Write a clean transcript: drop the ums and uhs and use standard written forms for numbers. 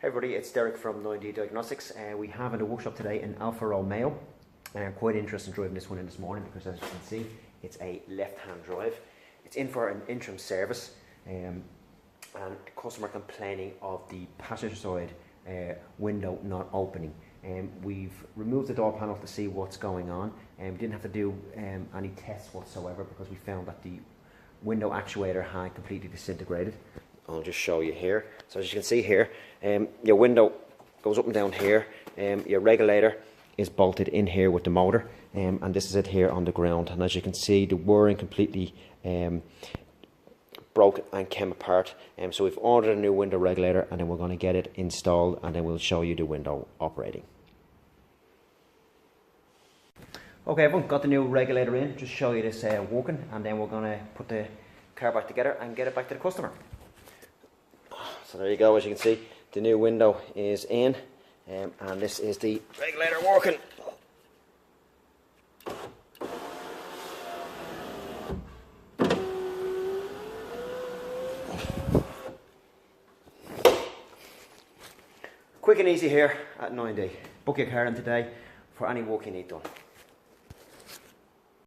Hey everybody, it's Derek from 9D Diagnostics. We have in the workshop today an Alfa Romeo. I'm quite interested in driving this one in this morning because, as you can see, it's a left-hand drive. It's in for an interim service, and a customer complaining of the passenger side window not opening. We've removed the door panel to see what's going on, and we didn't have to do any tests whatsoever because we found that the window actuator had completely disintegrated. I'll just show you here. So as you can see here, your window goes up and down here. Your regulator is bolted in here with the motor, and this is it here on the ground. And as you can see, the wiring completely broke and came apart. So we've ordered a new window regulator, and then we're going to get it installed, and then we'll show you the window operating. Okay, everyone, got the new regulator in. Just show you this working, and then we're going to put the car back together and get it back to the customer. So there you go, as you can see, the new window is in, and this is the regulator working. Quick and easy here at 9D. Book your car in today for any work you need done.